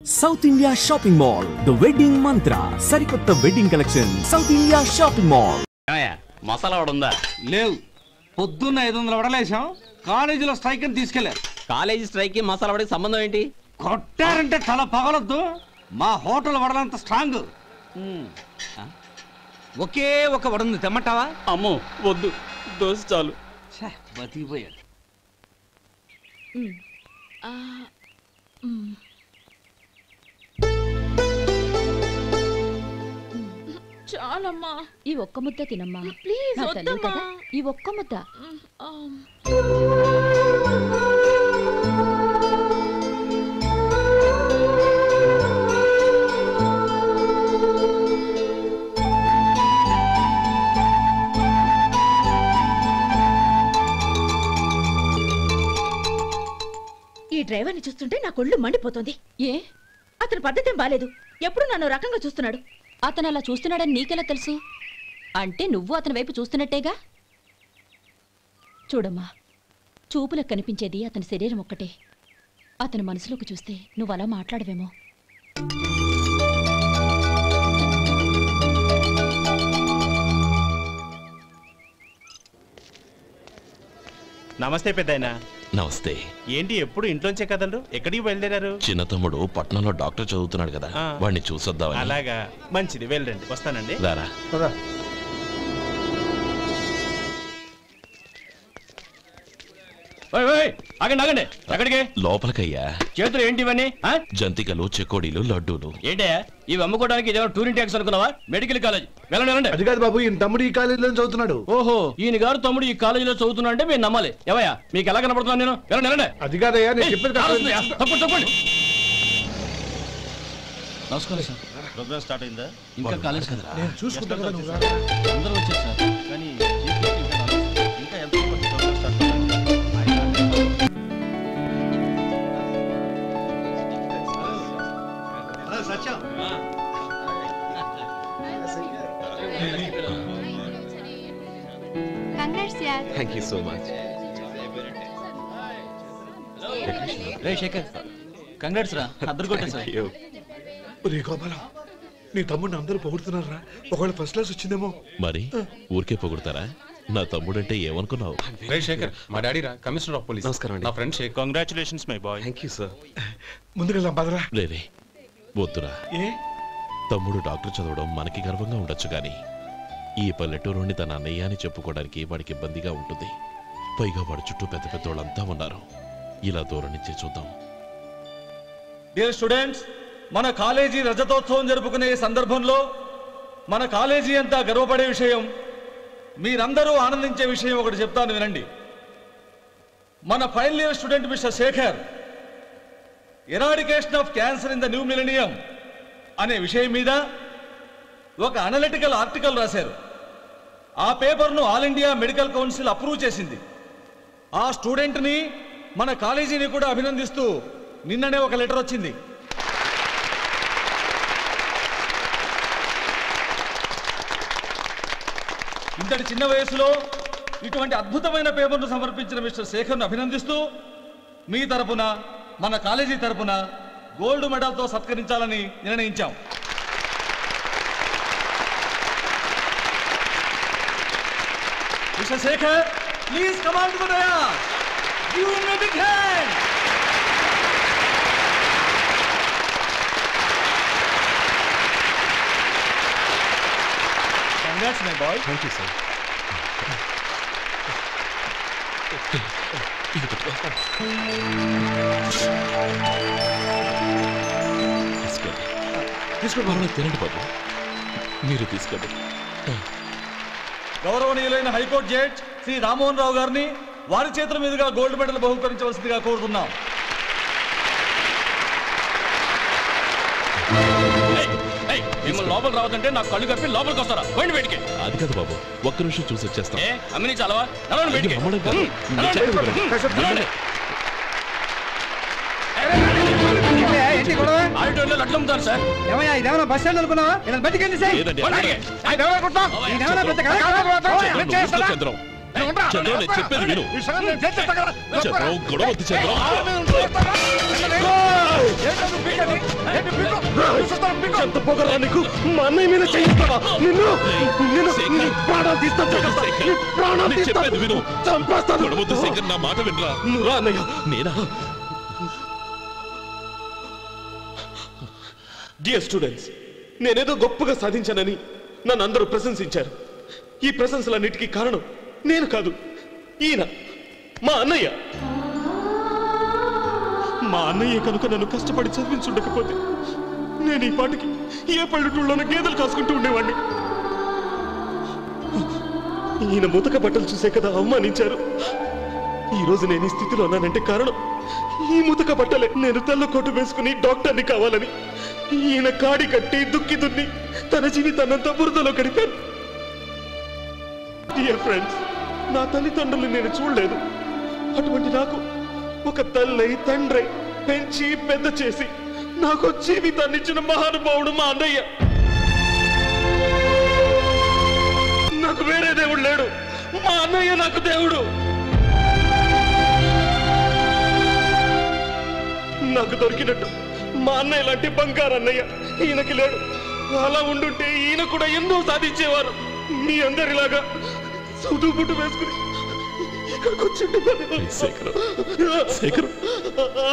South India Shopping Mall, the wedding mantra. Sarikotta wedding collection. South India Shopping Mall. Masala vada ఉందా? లేవు. పొద్దున్న 500 వడలేసాం. కాలేజీలో strike అని తీసుకెళ్లారు. కాలేజీ స్ట్రైక్ కి మసాలా వడకి సంబంధం ఏంటి? కొట్టారంటే తల పగలొద్దు. మా హోటల్ వడలంత స్ట్రాంగ్. ఒకే ఒక వడ ఉంది, తెమ్మంటావా? అమ్మో వద్దు, దోశ చాలు. బతికిపోయాడు. చాలమ్మా, ఈ ఒక్క ముద్ద తినమ్మా ప్లీజ్. వద్దమ్మా, ఈ ఒక్క ముద్ద. ఈ డ్రైవర్ని చూస్తుంటే నా కొళ్ళు మండిపోతుంది. ఏ అతని పద్ధతి ఏం బాలేదు. ఎప్పుడు నన్ను రకంగా చూస్తున్నాడు. అతను అలా చూస్తున్నాడని నీకెలా తెలుసు? అంటే నువ్వు అతని వైపు చూస్తున్నట్టేగా. చూడమ్మా, చూపులకు కనిపించేది అతని శరీరం ఒక్కటే. అతని మనసులోకి చూస్తే నువ్వు అలా మాట్లాడవేమో. నమస్తే పెద్దాయనా. నమస్తే. ఏంటి ఎప్పుడు ఇంట్లోంచే కదలరు? ఎక్కడికి బయలుదేరారు? చిన్న తమ్ముడు పట్నంలో డాక్టర్ చదువుతున్నాడు కదా, వాడిని చూసొద్దామని. అలాగా, మంచిది, వెళ్ళండి. వస్తానండి. రారా. ఆగండి ఆగండి, ఎక్కడికి? లోపలికయ్యా. చేతులు ఏంటి ఇవన్నీ? జంతికలు, చెకోడీలు, లడ్డూలు. ఏంటయ్యా ఇవి అమ్ముకోవడానికి ఇదేమో టూరింగ్ ట్యాక్స్ అనుకున్నావా? Medical college. వెళ్ళండి వెళ్ళండి. అది కాదు బాబు, ఈయన తమ్ముడు ఈ కాలేజీలో చదువుతున్నాడు. ఓహో, ఈయన గారు తమ్ముడు ఈ కాలేజీలో చదువుతున్నా అంటే మీరు నమ్మాలి. ఎవయ్యా మీకు ఎలా కనపడుతున్నాను నేను? వెళ్ళండి వెళ్ళండి. అది కాదయ్యా, నేను చెప్పేది తప్పండి తప్పండి. నమస్కారం సార్. ప్రోగ్రామ్ స్టార్ట్ అయిందా? ఇంకా కాలేజ్ కదా, నేను చూసుకుంటాను కదా. అందరూ వచ్చారు సార్. కానీ ఇంకా ఎంత ప్రోగ్రామ్ స్టార్ట్ అవ్వాలి? Satyam. Congrats, yaar. Thank you so much. రే శేఖర్, కంగ్రాట్స్ రా, అద్దరు కొట్టేసారు. రే గోపాలం, నీ తమ్ముడిని అందరూ పొగుడుతున్నారా? ఒకవేళ ఫస్ట్ క్లాస్ వచ్చిందేమో. మరి ఊరికే పొగుడతారా? నా తమ్ముడంటే ఏమనుకున్నావు? రే శేఖర్, మా డాడీ రా, కమిషనర్ ఆఫ్ పోలీస్. నమస్కారం అండి. నా friend Shekhar. Congratulations my boy. Thank you sir. ముందుకెళ్దాం పదరా. లేదే, వద్దురా. ఏ తమ్ముడు డాక్టర్ చదవడం మనకి గర్వంగా ఉండొచ్చు, కానీ ఈ పల్లెటూరుని తన అన్నయ్య అని చెప్పుకోవడానికి వాడికి ఇబ్బందిగా ఉంటుంది. పైగా వాడి చుట్టూ పెద్ద పెద్దోళ్ళంతా ఉన్నారు. ఇలా దూరం నుంచే చూద్దాం. డియర్ స్టూడెంట్స్, మన కాలేజీ రజతోత్సవం జరుపుకునే సందర్భంలో మన కాలేజీ అంతా గర్వపడే విషయం, మీరందరూ ఆనందించే విషయం ఒకటి చెప్తాను వినండి. మన final year student mister Shekhar eradication of cancer in the new millennium అనే విషయం మీద ఒక అనలిటికల్ ఆర్టికల్ రాశారు. ఆ పేపర్ను all India medical council approve చేసింది. ఆ స్టూడెంట్ని, మన కాలేజీని కూడా అభినందిస్తూ నిన్ననే ఒక లెటర్ వచ్చింది. ఇంతటి చిన్న వయసులో ఇటువంటి అద్భుతమైన పేపర్ను సమర్పించిన మిస్టర్ శేఖర్ను అభినందిస్తూ మీ తరపున, మన కాలేజీ తరపున గోల్డ్ మెడల్తో సత్కరించాలని నిర్ణయించాం. Mister Shekhar, please come on to the dais. Give him a big hand. Congrats, my boy. Thank you, sir. తీసుకోండి, తినండి బాబు. మీరు తీసుకోండి. గౌరవనీయులైన హైకోర్టు జడ్జ్ శ్రీ రామ్మోహన్ రావు గారిని వారి చేతుల మీదుగా గోల్డ్ మెడల్ బహుకరించవలసిందిగా కోరుతున్నాం. మిమ్మల్ని లోపల రావద్దంటే నాకు కళ్ళు కప్పి లోపలికి వస్తారా? పోయింది బయటికి. అది కాదు బాబు, ఒక్క నిమిషం చూసి వచ్చేస్తాం. అమ్మిని చాలవా? బయటికి. ఆడిటోరియంలో లడ్లు అమ్ముతారు సార్. ఇదేమన్నా బస్ స్టాండ్ అనుకున్నావా? బయటికి చంద్రం, చెప్పేది విను. చంద్రం, గొడవ వద్దు చంద్రం. ఎంత పొగరా నీకు? మా అన్నయ్య మీద చేయిస్తావా? నిన్ను నిన్ను ప్రాణాలు తీస్తాను, ప్రాణాలు తీస్తాను, విను. చంపేస్తాను. శేఖర్, నా మాట వినరా. నువ్వు రా అన్నయ్య. నేనా? డియర్ స్టూడెంట్స్, నేనేదో గొప్పగా సాధించానని నన్ను అందరూ ప్రశంసించారు. ఈ ప్రశంసలన్నిటికీ కారణం నేను కాదు, ఈయన మా అన్నయ్య. మా అన్నయ్య కనుక నన్ను కష్టపడి చదివించుండకపోతే నేను ఈ పాటికి ఏ పల్లెటూళ్ళలోనూ గేదెలు కాసుకుంటూ ఉండేవాడిని. ఈయన ముతక బట్టలు చూసే కదా అవమానించారు. ఈ రోజు నేను ఈ స్థితిలో ఉన్నానంటే కారణం ఈ ముతక బట్టలే. నేను తెల్ల కోటు వేసుకుని డాక్టర్ని కావాలని ఈయన కాడి కట్టి దుక్కి దున్ని తన జీవితాన్నంతా బురదలో గడిపాను. డియర్ ఫ్రెండ్స్, నా తల్లిదండ్రులు నేను చూడలేదు. అటువంటి నాకు ఒక తల్లి తండ్రి పెంచి పెద్ద చేసి నాకు జీవితాన్ని ఇచ్చిన మహానుభావుడు మా అన్నయ్య. నాకు వేరే దేవుడు లేడు, మా అన్నయ్య నాకు దేవుడు. నాకు దొరికినట్టు మా అన్నయ్య లాంటి బంగారు అన్నయ్య ఈయనకి లేడు. అలా ఉండుంటే ఈయన కూడా ఎన్నో సాధించేవారు. మీ అందరిలాగా సౌదు బుట్టు వేసుకుని ఇక్కడికి వచ్చిండు.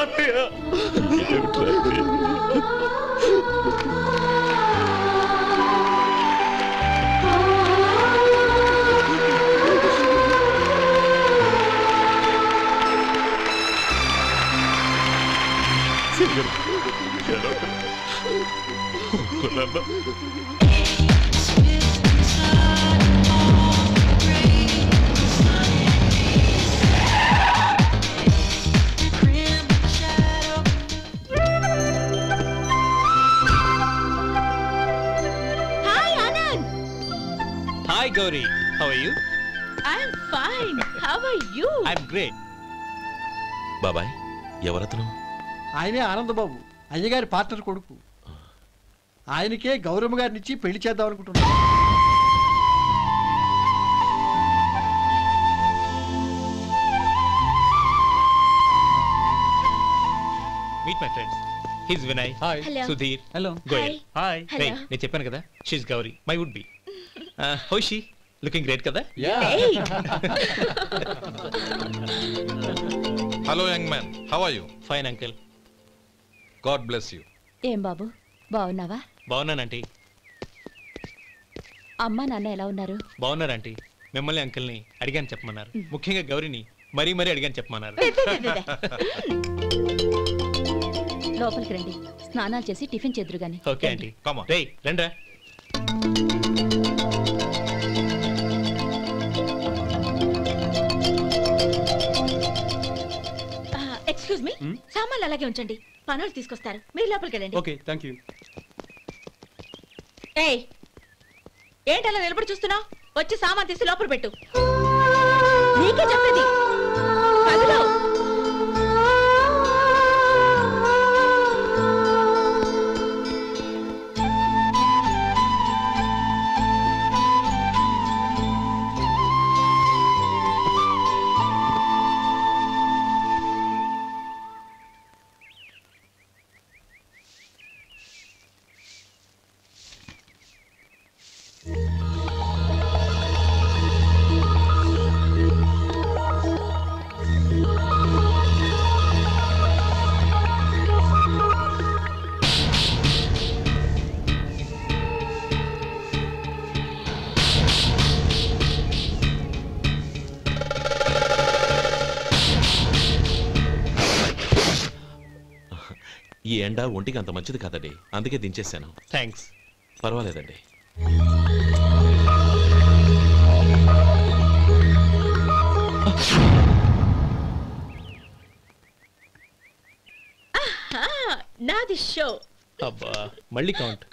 అన్నయ్య Hi Gauri, how are you? I'm fine. How are you? I'm great. బాబాయ్, ఎవరతను? ఆయనే ఆనందబాబు, అయ్యగారి పార్ట్నర్ కొడుకు. ఆయనకే గౌరమ్మ గారిని ఇచ్చి పెళ్లి చేద్దాం అనుకుంటున్నాను. Meet my friends. He's Vinay. Hi. Hello. Sudhir. Hello. Goyal. Hi. Hello. Hey, నేను చెప్పాను కదా, she's Gauri, my would be. How is she? Looking great కదా? Hey. Hello young man, how are you? Fine uncle. God bless you. ఏం బాబు, బాగున్నావా? బాగున్నానంటీ. అమ్మా నాన్న ఎలా ఉన్నారు? బాగున్నారంటీ. మిమ్మల్ని అంకుల్ని అడిగాను చెప్పమన్నారు. ముఖ్యంగా గౌరిని మరీ అడిగాను చెప్పమన్నారు. లోపలికి రండి, స్నానాలు చేసి టిఫిన్ చేద్దురు గాని. Okay aunty. రేయ్ రండ్రా. ఎక్స్క్యూజ్ మీ, సామాన్లు అలాగే ఉంచండి, పనులు తీసుకొస్తారు. మీరు లోపలికి వెళ్ళండి. Okay, thank you. ఏయ్, ఏంటి అలా నిలబడి చూస్తున్నావు? వచ్చి సామాన్ తీసి లోపల పెట్టు. నీకే చెప్పేది. కదులు. ఈ ఎండ ఒంటికి అంత మంచిది కాదండి, అందుకే దించేశాను. థ్యాంక్స్. పర్వాలేదండి. నాది షో. అబ్బా, మళ్ళీ count.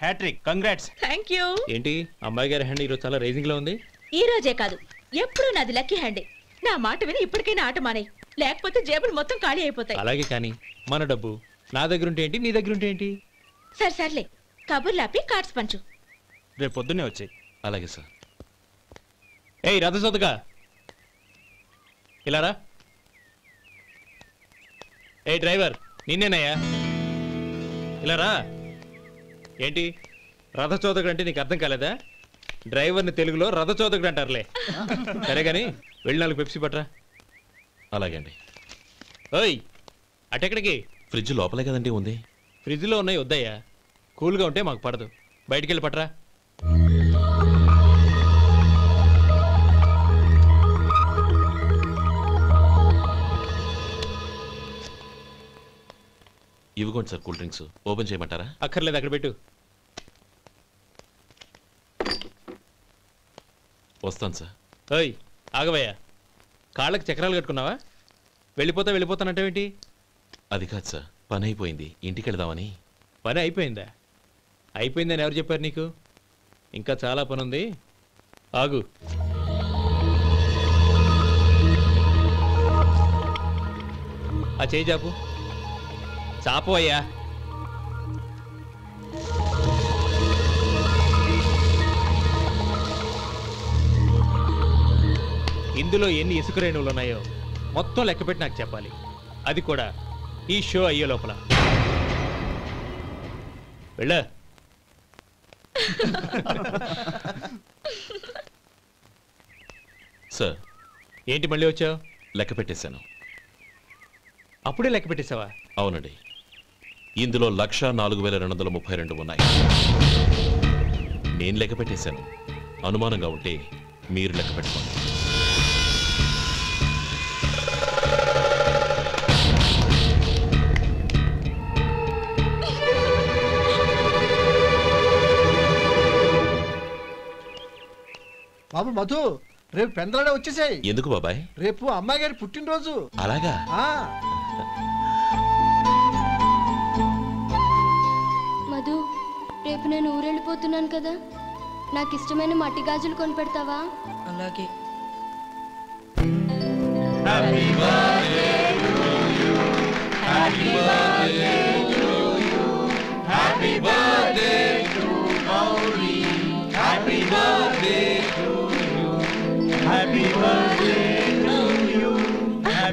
Hat trick, congrats. Thank you. ఏంటి అమ్మాయి గారి హ్యాండ్ ఈరోజు చాలా రైజింగ్ లో ఉంది? ఈ రోజే కాదు, ఎప్పుడు నాది లక్కీ హ్యాండే. నా మాట విని ఇప్పటికైనా ఆట మానే, లేకపోతే జేబులు మొత్తం ఖాళీ అయిపోతాయి. అలాగే కానీ మన డబ్బు నా దగ్గర ఉంటే ఏంటి, నీ దగ్గర ఉంటే ఏంటి? సర్లే, కబుర్లాపి కార్డ్స్ పంచు. రేపు పొద్దున్నే వచ్చాయి. అలాగే సార్. ఏయ్ రథసోదగా, ఇలా రా. ఏ డ్రైవర్, నిన్నేనయ్యా, ఇలా రా. ఏంటి రథచోదకుడు అంటే నీకు అర్థం కాలేదా? డ్రైవర్ని తెలుగులో రథచోదకుడు అంటారులే. సరే కానీ వెళ్ళి 4 పెప్సీ పట్రా. అలాగే అండి. ఓయ్ అటెక్కడికి? ఫ్రిడ్జ్ లోపలే కదండి ఉంది. ఫ్రిడ్జ్లో ఉన్నాయి వద్దయ్యా, కూల్గా ఉంటే మాకు పడదు. బయటికి వెళ్ళి పట్రా. ఇవ్వకోండి సార్ కూల్ డ్రింక్స్. ఓపెన్ చేయమంటారా? అక్కర్లేదు, అక్కడ పెట్టు. వస్తాను సార్. ఓయ్ ఆగవయ్యా, కాళ్ళకి చక్రాలు కట్టుకున్నావా? వెళ్ళిపోతానంటావేంటి? అది కాదు సార్, పని అయిపోయింది, ఇంటికి వెళదామని. పని అయిపోయిందా? అయిపోయిందని ఎవరు చెప్పారు నీకు? ఇంకా చాలా పని ఉంది, ఆగు. ఆ చేయి చాపు. చాపు అయ్యా. ఇందులో ఎన్ని ఇసుక రేణువులు ఉన్నాయో మొత్తం లెక్కపెట్టి నాకు చెప్పాలి. అది కూడా ఈ షో అయ్యే లోపల. వెళ్ళా. సార్ ఏంటి మళ్ళీ వచ్చావు? లెక్క పెట్టేశాను. అప్పుడే లెక్క పెట్టేశావా? అవునండి. ఇందులో 1,04,232 ఉన్నాయి. నేను లెక్క పెట్టేశాను. అనుమానంగా ఉంటే మీరు లెక్క పెట్టుకోండి. బాబు మధు, రేపు పెందలాడే వచ్చేసాయి. ఎందుకు బాబాయ్? రేపు అమ్మాయి గారి పుట్టినరోజు. అలాగా? మధు, రేపు నేను ఊరెళ్ళిపోతున్నాను కదా, నాకు ఇష్టమైన మట్టి గాజులు కొనిపెడతావా? అలాగే.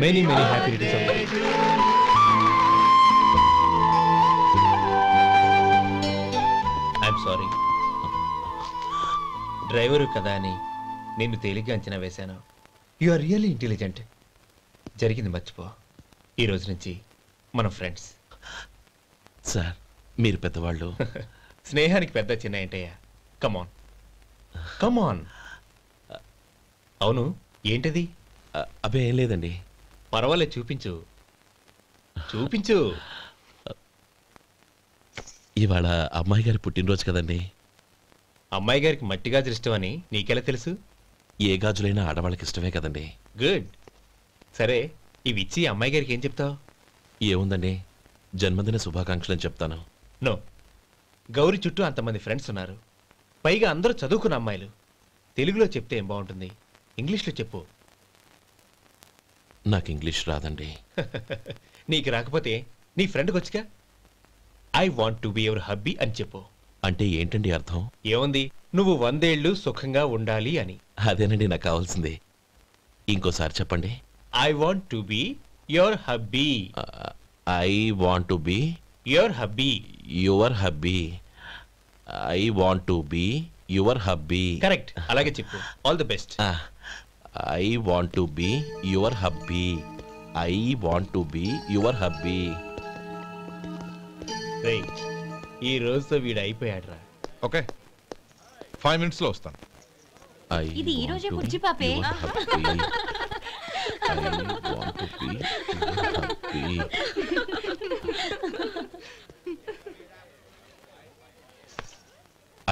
Many happy returns of the day. I'm sorry. Driver కదా అని నిన్ను తేలిగ్గా అంచనా వేశాను. You are really intelligent. జరిగింది మర్చిపో. ఈ రోజు నుంచి మనం ఫ్రెండ్స్. సార్ మీరు పెద్దవాళ్ళు. స్నేహానికి పెద్ద చిన్న ఏంటయ్యా? కమాన్ కమాన్. అవును, ఏంటది? అబ్బే ఏం లేదండి. పర్వాలేదు, చూపించు చూపించు. ఇవాళ అమ్మాయి గారి పుట్టినరోజు కదండి. అమ్మాయి గారికి మట్టి గాజులు ఇష్టమని నీకెలా తెలుసు? ఏ గాజులైనా ఆడవాళ్ళకి ఇష్టమే కదండి. గుడ్. సరే, ఇవి ఇచ్చి అమ్మాయి గారికి ఏం చెప్తావు? ఏముందండి, జన్మదిన శుభాకాంక్షలని చెప్తాను. నో, గౌరీ చుట్టూ అంతమంది ఫ్రెండ్స్ ఉన్నారు, పైగా అందరూ చదువుకున్న అమ్మాయిలు. తెలుగులో చెప్తే ఏం బాగుంటుంది? ఇంగ్లీష్లో చెప్పు. నాకు ఇంగ్లీష్ రాదండి. నీకు రాకపోతే నీ ఫ్రెండ్కి వచ్చిగా I want to be your hubby అని చెప్పు. అంటే ఏంటండి అర్థం? ఏముంది, నువ్వు 100 ఏళ్ళు సుఖంగా ఉండాలి అని. అదేనండి నాకు కావాల్సింది. ఇంకోసారి చెప్పండి. I want to be your hubby. I want to be your hubby. Your hubby. I want to be your hubby. Correct, అలాగే చెప్పు. All the best. I want to be your hubby. I want to be your hubby. ఈ రోజుతో వీడు అయిపోయాడురా. Okay, 5 minutesలో వస్తాను. ఇది ఈ రోజే కుర్చీ పాపే.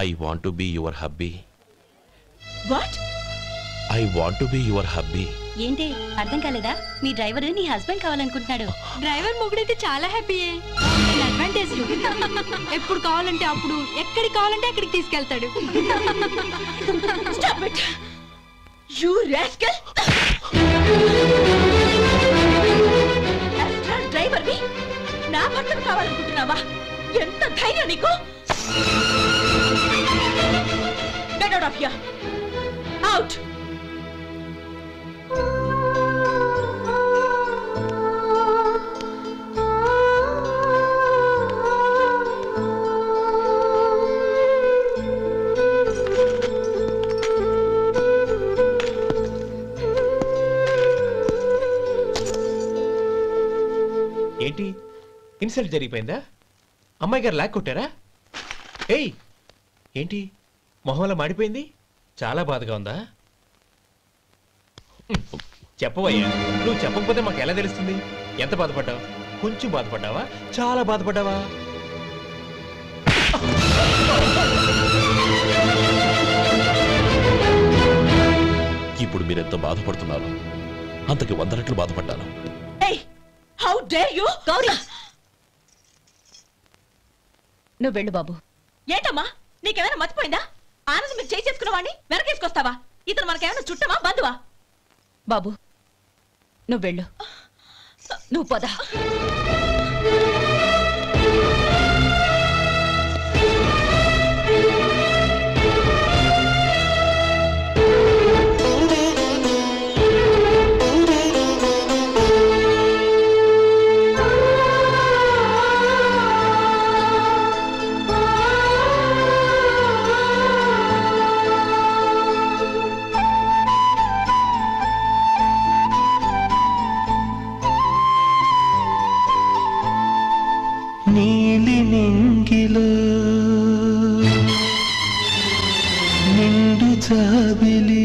I want to be your hubby. What? I want to be your hubby. ఏంటి అర్థం కాలేదా? మీ డ్రైవర్ నీ హస్బెండ్ కావాలనుకుంటున్నాడు. డ్రైవర్ మొగుడైతే చాలా హ్యాపీయే. అడ్వాంటేజ్లు ఎప్పుడు కావాలంటే అప్పుడు, ఎక్కడికి కావాలంటే అక్కడికి తీసుకెళ్తాడు. Stop it! You rascal! Driver వి నా భర్తను కావాలనుకుంటున్నావా? ఎంత ధైర్యం నీకు? Get out of here! Out! Insult జరిగిపోయిందా? అమ్మాయి గారు లాక్ కొట్టారా? ఏయ్ ఏంటి మొహంలో మాడిపోయింది? చాలా బాధగా ఉందా? చెప్పవయ్యా, నువ్వు చెప్పకపోతే మాకు ఎలా తెలుస్తుంది? ఎంత బాధపడ్డావు? కొంచెం బాధపడ్డావా? చాలా బాధపడ్డావా? ఇప్పుడు మీరెంత బాధపడుతున్నారు అంతకి 100 రెట్లు బాధపడ్డాను. How dare you! గౌరీ, నువ్వు వెళ్ళు బాబు. ఏంటమ్మా, నీకేమైనా మర్చిపోయిందా? ఆనందం మీరు చేసుకున్న వాడిని వెనకేసుకొస్తావా? ఇతను మనకేమైనా చుట్టమా బంధువా? బాబు నువ్వు వెళ్ళు, నువ్వు పద. నీలి నింగిలో నిండు జాబిలి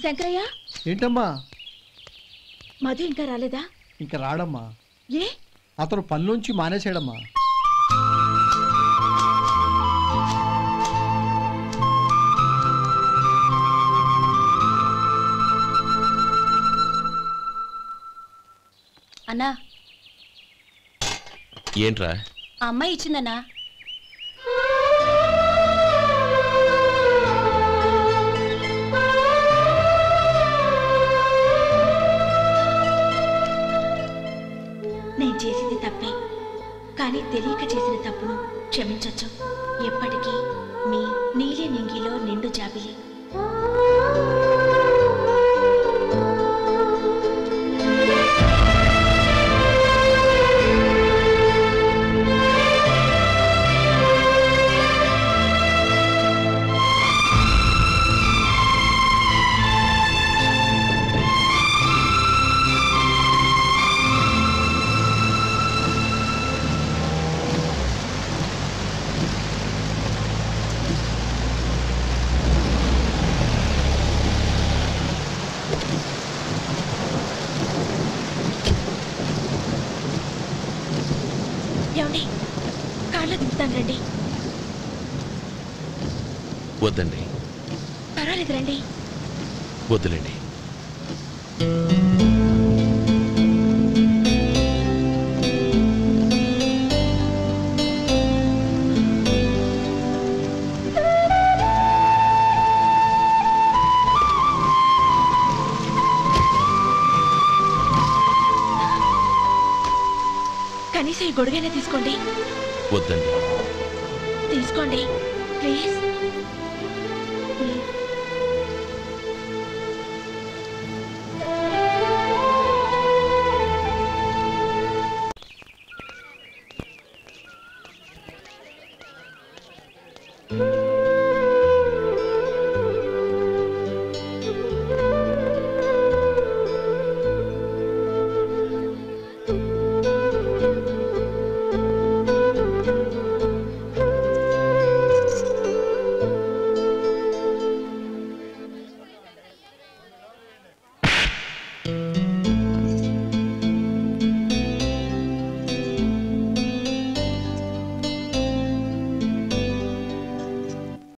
శంకరయ్య, ఏంటమ్మా? మధు ఇంకా రాలేదా? ఇంకా రాడమ్మా. ఏ? అతను పనిలోంచి మానేసాడమ్మా. అన్నా, ఏంట్రా? ఆ అమ్మాయి ఇచ్చిందన్నా. నేను చేసింది తప్పే, కానీ తెలియక చేసిన తప్పును క్షమించొచ్చు. ఎప్పటికీ మీ నీలి నింగిలో నిండు జాబిలి. ఏమండి, కాళ్ళ దింపుతాను రండి. వద్దండి. పర్వాలేదు రండి. వద్దులేండి. కనీసం ఈ గొడుగైనా తీసుకోండి. వద్దండి. తీసుకోండి ప్లీజ్.